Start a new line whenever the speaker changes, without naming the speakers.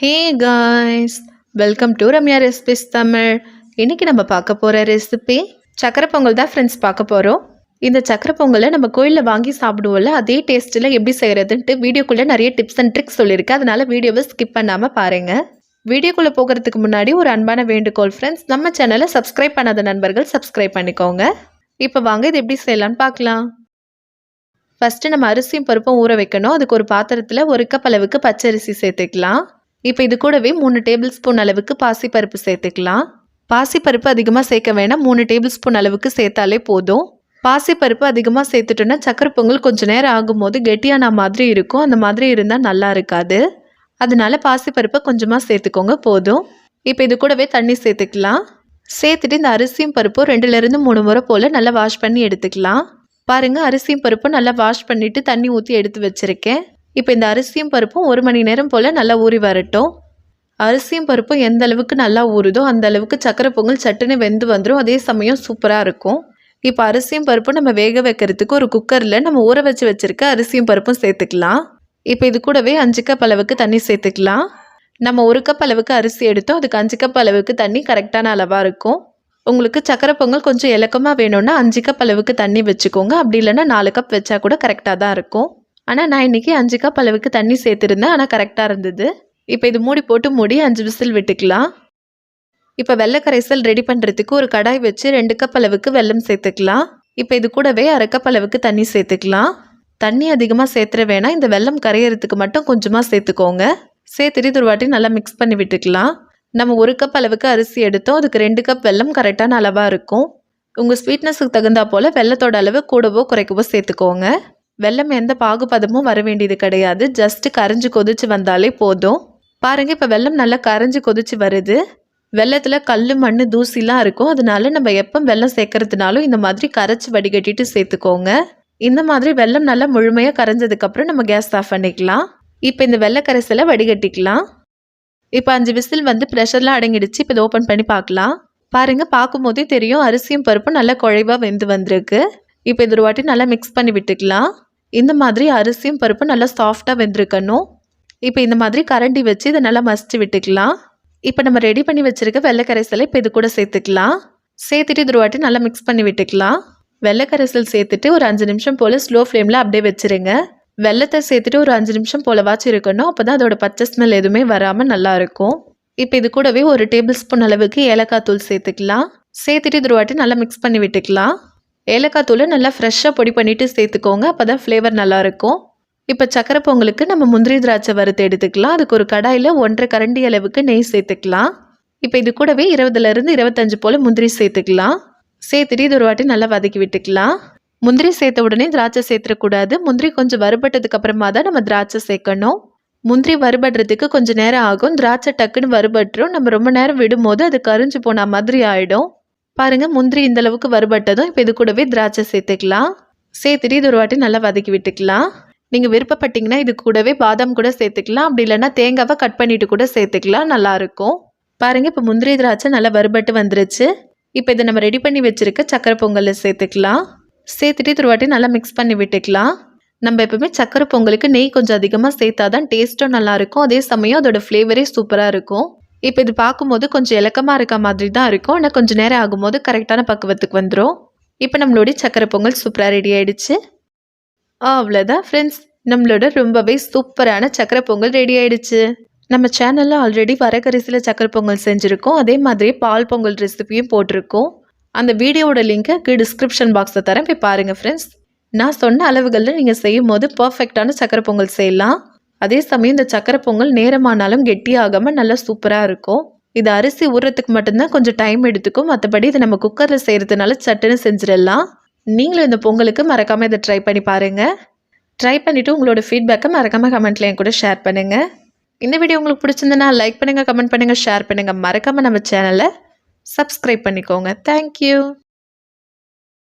Hey guys, welcome to Ramya recipes Tamil. இன்றைக்கி நம்ம பார்க்க போகிற ரெசிபி சக்கரை பொங்கல் தான் ஃப்ரெண்ட்ஸ் பார்க்க போகிறோம். இந்த சக்கரை பொங்கலை நம்ம கோயிலில் வாங்கி சாப்பிடுவோம்ல, அதே டேஸ்ட்டில் எப்படி செய்கிறதுன்ட்டு வீடியோக்குள்ளே நிறைய டிப்ஸ் அண்ட் ட்ரிக்ஸ் சொல்லியிருக்கேன். அதனால் வீடியோவை ஸ்கிப் பண்ணாமல் பாருங்கள். வீடியோக்குள்ளே போகிறதுக்கு முன்னாடி ஒரு அன்பான வேண்டுகோள் ஃப்ரெண்ட்ஸ், நம்ம சேனலை சப்ஸ்கிரைப் பண்ணாத நண்பர்கள் சப்ஸ்கிரைப் பண்ணிக்கோங்க. இப்போ வாங்க இது எப்படி செய்யலான்னு பார்க்கலாம். ஃபஸ்ட்டு நம்ம அரிசியும் பருப்பும் ஊற வைக்கணும். அதுக்கு ஒரு பாத்திரத்தில் 1 கப் அளவுக்கு பச்சரிசி சேர்த்துக்கலாம். இப்போ இது கூடவே 3 டேபிள் ஸ்பூன் அளவுக்கு பாசிப்பருப்பு சேர்த்துக்கலாம். பாசிப்பருப்பு அதிகமாக சேர்க்க வேணாம், 3 டேபிள் ஸ்பூன் அளவுக்கு சேர்த்தாலே போதும். பாசிப்பருப்பு அதிகமாக சேர்த்துட்டோன்னா சக்கரை பொங்கல் கொஞ்சம் நேரம் ஆகும்போது கெட்டியான மாதிரி இருக்கும். அந்த மாதிரி இருந்தால் நல்லா இருக்காது. அதனால பாசிப்பருப்பை கொஞ்சமாக சேர்த்துக்கோங்க, போதும். இப்போ இது கூடவே தண்ணி சேர்த்துக்கலாம். சேர்த்துட்டு இந்த அரிசியும் பருப்பும் 2லேருந்து 3 முறை போல் நல்லா வாஷ் பண்ணி எடுத்துக்கலாம். பாருங்கள், அரிசியும் பருப்பும் நல்லா வாஷ் பண்ணிவிட்டு தண்ணி ஊற்றி எடுத்து வச்சுருக்கேன். இப்போ இந்த அரிசியும் பருப்பும் 1 மணி நேரம் போல் நல்லா ஊறி வரட்டும். அரிசியும் பருப்பும் எந்த அளவுக்கு நல்லா ஊறுதோ அந்த அளவுக்கு சக்கரை பொங்கல் சட்டுன்னு வெந்து வந்துடும். அதே சமயம் சூப்பராக இருக்கும். இப்போ அரிசியும் பருப்பும் நம்ம வேக வைக்கிறதுக்கு ஒரு குக்கரில் நம்ம ஊற வச்சுருக்க அரிசியும் பருப்பும் சேர்த்துக்கலாம். இப்போ இது கூடவே 5 கப் அளவுக்கு தண்ணி சேர்த்துக்கலாம். நம்ம 1 கப் அளவுக்கு அரிசி எடுத்தோம், அதுக்கு 5 கப் அளவுக்கு தண்ணி கரெக்டான அளவாக இருக்கும். உங்களுக்கு சக்கரை பொங்கல் கொஞ்சம் இலக்கமாக வேணும்னா 5 கப் அளவுக்கு தண்ணி வச்சுக்கோங்க. அப்படி இல்லைன்னா 4 கப் வச்சா கூட கரெக்டாக தான் இருக்கும். ஆனால் நான் இன்றைக்கி 5 கப் அளவுக்கு தண்ணி சேர்த்துருந்தேன், ஆனால் கரெக்டாக இருந்தது. இப்போ இது மூடி போட்டு 5 விசில் விட்டுக்கலாம். இப்போ வெள்ளை கரைசல் ரெடி பண்ணுறதுக்கு ஒரு கடாய் வச்சு 2 கப் அளவுக்கு வெல்லம் சேர்த்துக்கலாம். இப்போ இது கூடவே 1/2 கப் அளவுக்கு தண்ணி சேர்த்துக்கலாம். தண்ணி அதிகமாக சேர்த்துற வேணாம், இந்த வெல்லம் கரையிறதுக்கு மட்டும் கொஞ்சமாக சேர்த்துக்கோங்க. சேர்த்துட்டு இது ஒரு வாட்டி நல்லா மிக்ஸ் பண்ணி விட்டுக்கலாம். நம்ம 1 கப் அளவுக்கு அரிசி எடுத்தோம், அதுக்கு 2 கப் வெல்லம் கரெக்டான அளவாக இருக்கும். உங்கள் ஸ்வீட்னஸுக்கு தகுந்தா போல் வெல்லத்தோட அளவு கூடவோ குறைக்கவோ சேர்த்துக்கோங்க. வெல்லம் எந்த பாகுபதமும் வர வேண்டியது கிடையாது, ஜஸ்ட்டு கரைஞ்சி கொதிச்சு வந்தாலே போதும். பாருங்கள், இப்போ வெல்லம் நல்லா கரைஞ்சி கொதிச்சு வருது. வெள்ளத்தில் கல் மண் தூசிலாம் இருக்கும். அதனால நம்ம எப்போ வெல்லம் சேர்க்கறதுனாலும் இந்த மாதிரி கரைச்சி வடிகட்டிட்டு சேர்த்துக்கோங்க. இந்த மாதிரி வெல்லம் நல்லா முழுமையாக கரைஞ்சதுக்கப்புறம் நம்ம கேஸ் ஆஃப் பண்ணிக்கலாம். இப்போ இந்த வெள்ளை கரைசலை வடிகட்டிக்கலாம். இப்போ 5 விசில் வந்து ப்ரெஷர்லாம் அடங்கிடுச்சு. இப்போ இதை ஓப்பன் பண்ணி பார்க்கலாம். பாருங்கள், பார்க்கும்போதே தெரியும் அரிசியும் பருப்பும் நல்லா குழைவாக வெந்து வந்திருக்கு. இப்போ இது ஒரு வாட்டி நல்லா மிக்ஸ் பண்ணி விட்டுக்கலாம். இந்த மாதிரி அரிசியும் பருப்பும் நல்லா சாஃப்டாக வெந்திருக்கணும். இப்போ இந்த மாதிரி கரண்டி வச்சு இதை நல்லா மசிச்சு விட்டுக்கலாம். இப்போ நம்ம ரெடி பண்ணி வச்சுருக்க வெள்ளை கரைசலை இப்போ இது கூட சேர்த்துக்கலாம். சேர்த்துட்டு இது ஒரு வாட்டி நல்லா மிக்ஸ் பண்ணி விட்டுக்கலாம். வெள்ளை கரைசல் சேர்த்துட்டு ஒரு 5 நிமிஷம் போல் ஸ்லோ ஃப்ளேமில் அப்படியே வச்சுருங்க. வெள்ளத்தை சேர்த்துட்டு ஒரு 5 நிமிஷம் போல் வாச்சு இருக்கணும். அப்போ தான் அதோட பச்சை ஸ்மெல் எதுவுமே வராமல் நல்லாயிருக்கும். இப்போ இது கூடவே 1 டேபிள் ஸ்பூன் அளவுக்கு ஏலக்காய் தூள் சேர்த்துக்கலாம். சேர்த்துட்டு இது ஒரு வாட்டி நல்லா மிக்ஸ் பண்ணி விட்டுக்கலாம். ஏலக்காய் தூளை நல்லா ஃப்ரெஷ்ஷாக பொடி பண்ணிவிட்டு சேர்த்துக்கோங்க, அப்போ தான் ஃப்ளேவர் நல்லாயிருக்கும். இப்போ சக்கரை பொங்கலுக்கு நம்ம முந்திரி திராட்சை வறுத்து எடுத்துக்கலாம். அதுக்கு ஒரு கடாயில் 1.5 கரண்டி அளவுக்கு நெய் சேர்த்துக்கலாம். இப்போ இது கூடவே 20லேருந்து 25 போல் முந்திரி சேர்த்துக்கலாம். சேர்த்துட்டு இது ஒரு வாட்டி நல்லா வதக்கி விட்டுக்கலாம். முந்திரி சேர்த்த உடனே திராட்சை சேர்த்துடக்கூடாது. முந்திரி கொஞ்சம் வறுபட்டதுக்கு அப்புறமா தான் நம்ம திராட்சை சேர்க்கணும். முந்திரி வறுபடுறதுக்கு கொஞ்சம் நேரம் ஆகும், திராட்சை டக்குன்னு வறுபட்டுரும். நம்ம ரொம்ப நேரம் விடும்போது அது கரிஞ்சு போன மாதிரி ஆகிடும். பாருங்கள், முந்திரி இந்த அளவுக்கு வறுபட்டதும் இப்போ இது கூடவே திராட்சை சேர்த்துக்கலாம். சேர்த்துட்டு இது ஒரு வாட்டி நல்லா வதக்கி விட்டுக்கலாம். நீங்கள் விருப்பப்பட்டீங்கன்னா இது கூடவே பாதாம் கூட சேர்த்துக்கலாம். அப்படி இல்லைன்னா தேங்காவை கட் பண்ணிவிட்டு கூட சேர்த்துக்கலாம், நல்லாயிருக்கும். பாருங்கள், இப்போ முந்திரி திராட்சை நல்லா வறுபட்டு வந்துருச்சு. இப்போ இதை நம்ம ரெடி பண்ணி வச்சுருக்க சக்கரை பொங்கலில் சேர்த்துக்கலாம். சேர்த்துட்டு இது ஒரு வாட்டி நல்லா மிக்ஸ் பண்ணி விட்டுக்கலாம். நம்ம எப்பவுமே சக்கரை பொங்கலுக்கு நெய் கொஞ்சம் அதிகமாக சேர்த்தா தான் டேஸ்ட்டும் நல்லாயிருக்கும். அதே சமயம் அதோட ஃப்ளேவரே சூப்பராக இருக்கும். இப்போ இது பார்க்கும்போது கொஞ்சம் இலக்கமாக இருக்க மாதிரி தான் இருக்கும், ஆனால் கொஞ்சம் நேரம் ஆகும்போது கரெக்டான பக்குவத்துக்கு வந்துடும். இப்போ நம்மளுடைய சக்கரை பொங்கல் சூப்பராக ரெடி ஆகிடுச்சு. அவ்வளோதான் ஃப்ரெண்ட்ஸ், நம்மளோட ரொம்பவே சூப்பரான சக்கரை பொங்கல் ரெடி ஆகிடுச்சு. நம்ம சேனலில் ஆல்ரெடி வரகரிசியில் சக்கரை பொங்கல் செஞ்சுருக்கோம். அதே மாதிரி பால் பொங்கல் ரெசிபியும் போட்டிருக்கோம். அந்த வீடியோவோட லிங்க்கை டிஸ்கிரிப்ஷன் பாக்ஸில் தரேன், போய் பாருங்கள் ஃப்ரெண்ட்ஸ். நான் சொன்ன அளவுகளில் நீங்கள் செய்யும் போது பர்ஃபெக்டான சக்கரை பொங்கல் செய்யலாம். அதே சமயம் இந்த சக்கரை பொங்கல் நேரமானாலும் கெட்டியாகாமல் நல்லா சூப்பராக இருக்கும். இது அரிசி ஊறுறதுக்கு மட்டும்தான் கொஞ்சம் டைம் எடுத்துக்கும், மற்றபடி இதை நம்ம குக்கரில் செய்கிறதுனால சட்டுன்னு செஞ்சிடலாம். நீங்களும் இந்த பொங்கலுக்கு மறக்காமல் இதை ட்ரை பண்ணி பாருங்கள். ட்ரை பண்ணிவிட்டு உங்களோட ஃபீட்பேக்கை மறக்காமல் கமெண்ட்டில் என் கூட ஷேர் பண்ணுங்கள். இந்த வீடியோ உங்களுக்கு பிடிச்சிருந்தனா லைக் பண்ணுங்கள், கமெண்ட் பண்ணுங்கள், ஷேர் பண்ணுங்கள். மறக்காமல் நம்ம சேனலை சப்ஸ்கிரைப் பண்ணிக்கோங்க. தேங்க்யூ.